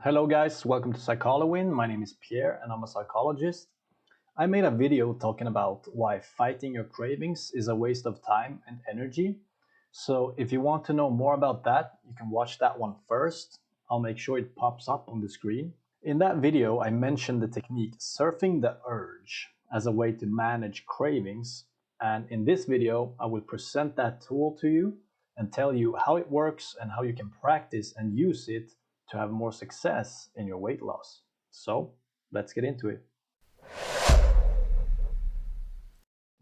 Hello guys, welcome to Psycholowin. My name is Pierre and I'm a psychologist. I made a video talking about why fighting your cravings is a waste of time and energy. So if you want to know more about that, you can watch that one first. I'll make sure it pops up on the screen. In that video, I mentioned the technique surfing the urge as a way to manage cravings. And in this video, I will present that tool to you and tell you how it works and how you can practice and use it to have more success in your weight loss. So let's get into it.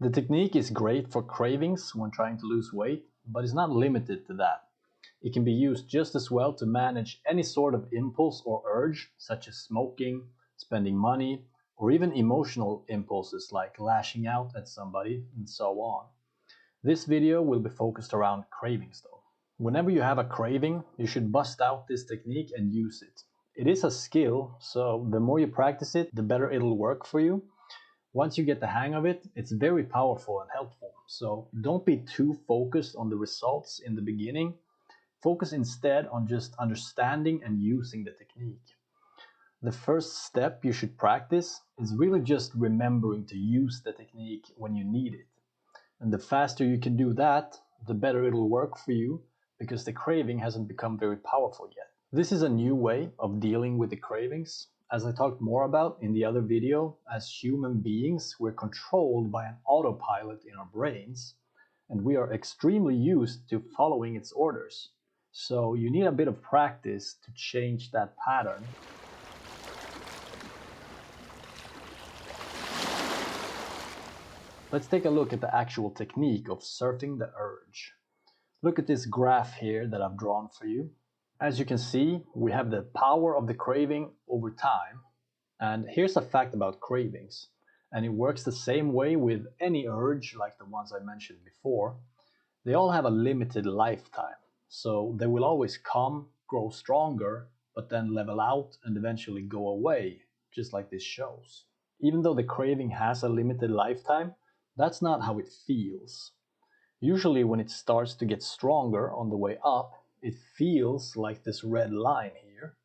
The technique is great for cravings when trying to lose weight, but it's not limited to that. It can be used just as well to manage any sort of impulse or urge, such as smoking, spending money, or even emotional impulses like lashing out at somebody, and so on. This video will be focused around cravings though. Whenever you have a craving, you should bust out this technique and use it. It is a skill, so the more you practice it, the better it'll work for you. Once you get the hang of it, it's very powerful and helpful. So don't be too focused on the results in the beginning. Focus instead on just understanding and using the technique. The first step you should practice is really just remembering to use the technique when you need it. And the faster you can do that, the better it'll work for you, because the craving hasn't become very powerful yet. This is a new way of dealing with the cravings. As I talked more about in the other video, as human beings, we're controlled by an autopilot in our brains, and we are extremely used to following its orders. So you need a bit of practice to change that pattern. Let's take a look at the actual technique of surfing the urge. Look at this graph here that I've drawn for you. As you can see, we have the power of the craving over time. And here's a fact about cravings. And it works the same way with any urge like the ones I mentioned before. They all have a limited lifetime. So they will always come, grow stronger, but then level out and eventually go away, just like this shows. Even though the craving has a limited lifetime, that's not how it feels. Usually when it starts to get stronger on the way up, it feels like this red line here,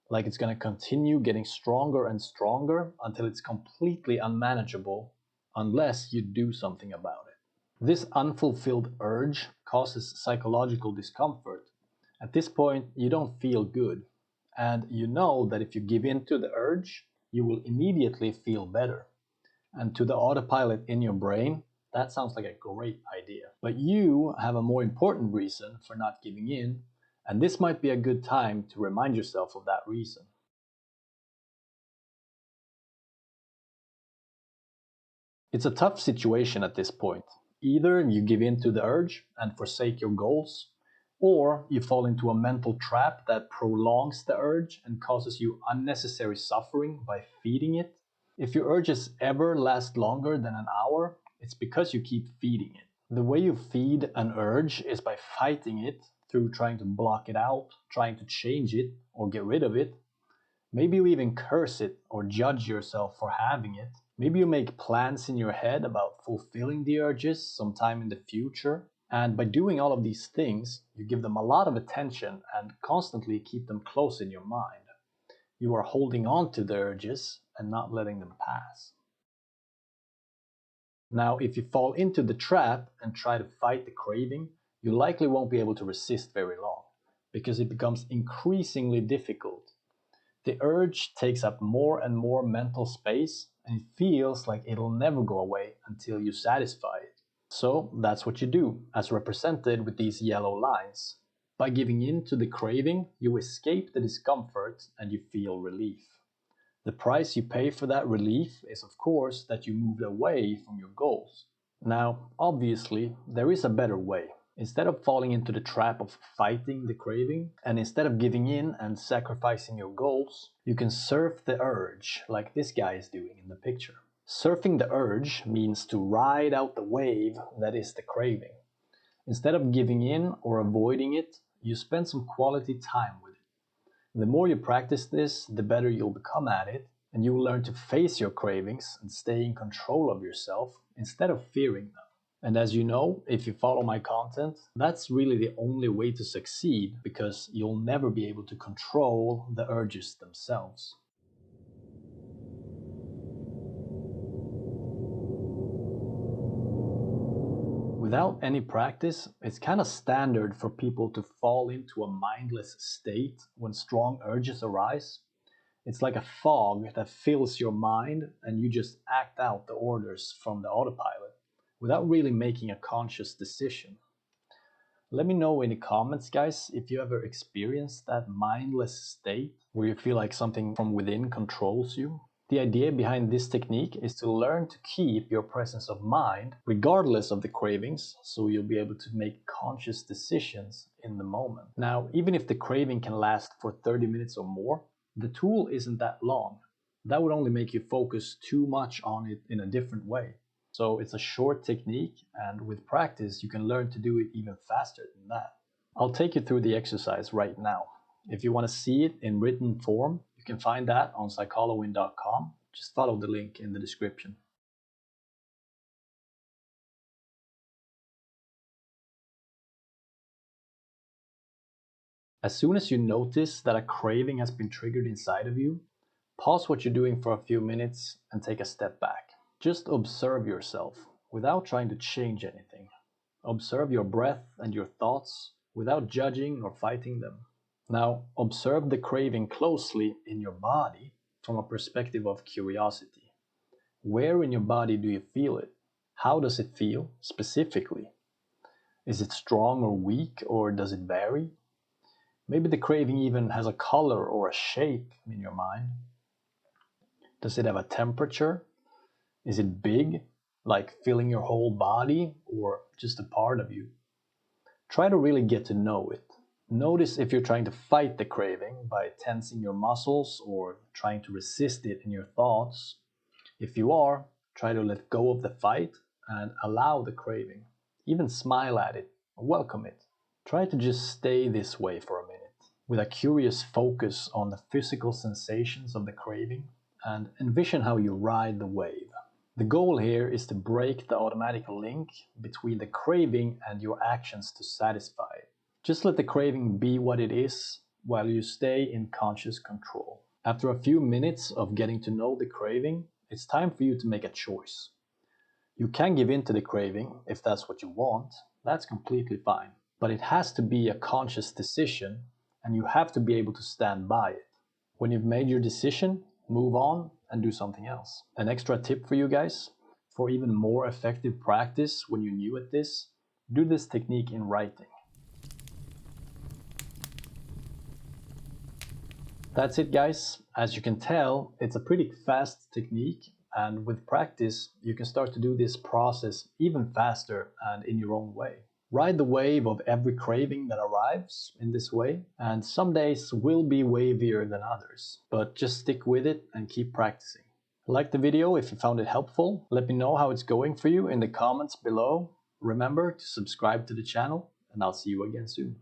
like it's going to continue getting stronger and stronger until it's completely unmanageable unless you do something about it. This unfulfilled urge causes psychological discomfort. At this point, you don't feel good, and you know that if you give in to the urge, you will immediately feel better. And to the autopilot in your brain, that sounds like a great idea. But you have a more important reason for not giving in, and this might be a good time to remind yourself of that reason. It's a tough situation at this point. Either you give in to the urge and forsake your goals, or you fall into a mental trap that prolongs the urge and causes you unnecessary suffering by feeding it. If your urges ever last longer than an hour, it's because you keep feeding it. The way you feed an urge is by fighting it through trying to block it out, trying to change it or get rid of it. Maybe you even curse it or judge yourself for having it. Maybe you make plans in your head about fulfilling the urges sometime in the future. And by doing all of these things, you give them a lot of attention and constantly keep them close in your mind. You are holding on to the urges and not letting them pass. Now, if you fall into the trap and try to fight the craving, you likely won't be able to resist very long, because it becomes increasingly difficult. The urge takes up more and more mental space, and it feels like it'll never go away until you satisfy it. So that's what you do, as represented with these yellow lines. By giving in to the craving, you escape the discomfort and you feel relief. The price you pay for that relief is, of course, that you moved away from your goals. Now, obviously, there is a better way. Instead of falling into the trap of fighting the craving, and instead of giving in and sacrificing your goals, you can surf the urge, like this guy is doing in the picture. Surfing the urge means to ride out the wave that is the craving. Instead of giving in or avoiding it, you spend some quality time with it. The more you practice this, the better you'll become at it, and you will learn to face your cravings and stay in control of yourself instead of fearing them. And as you know, if you follow my content, that's really the only way to succeed, because you'll never be able to control the urges themselves. Without any practice, it's kind of standard for people to fall into a mindless state when strong urges arise. It's like a fog that fills your mind and you just act out the orders from the autopilot without really making a conscious decision. Let me know in the comments, guys, if you ever experienced that mindless state where you feel like something from within controls you. The idea behind this technique is to learn to keep your presence of mind regardless of the cravings, so you'll be able to make conscious decisions in the moment. Now, even if the craving can last for 30 minutes or more, the tool isn't that long. That would only make you focus too much on it in a different way. So it's a short technique, and with practice you can learn to do it even faster than that. I'll take you through the exercise right now. If you want to see it in written form, you can find that on psycholowin.com. Just follow the link in the description. As soon as you notice that a craving has been triggered inside of you, pause what you're doing for a few minutes and take a step back. Just observe yourself without trying to change anything. Observe your breath and your thoughts without judging or fighting them. Now, observe the craving closely in your body from a perspective of curiosity. Where in your body do you feel it? How does it feel specifically? Is it strong or weak, or does it vary? Maybe the craving even has a color or a shape in your mind. Does it have a temperature? Is it big, like filling your whole body, or just a part of you? Try to really get to know it. Notice if you're trying to fight the craving by tensing your muscles or trying to resist it in your thoughts. If you are, try to let go of the fight and allow the craving. Even smile at it, welcome it. Try to just stay this way for a minute, with a curious focus on the physical sensations of the craving, and envision how you ride the wave. The goal here is to break the automatic link between the craving and your actions to satisfy it. Just let the craving be what it is while you stay in conscious control. After a few minutes of getting to know the craving, it's time for you to make a choice. You can give in to the craving if that's what you want. That's completely fine. But it has to be a conscious decision, and you have to be able to stand by it. When you've made your decision, move on and do something else. An extra tip for you guys: for even more effective practice when you're new at this, do this technique in writing. That's it, guys. As you can tell, it's a pretty fast technique, and with practice you can start to do this process even faster and in your own way. Ride the wave of every craving that arrives in this way, and some days will be wavier than others, but just stick with it and keep practicing. Like the video if you found it helpful. Let me know how it's going for you in the comments below. Remember to subscribe to the channel, and I'll see you again soon.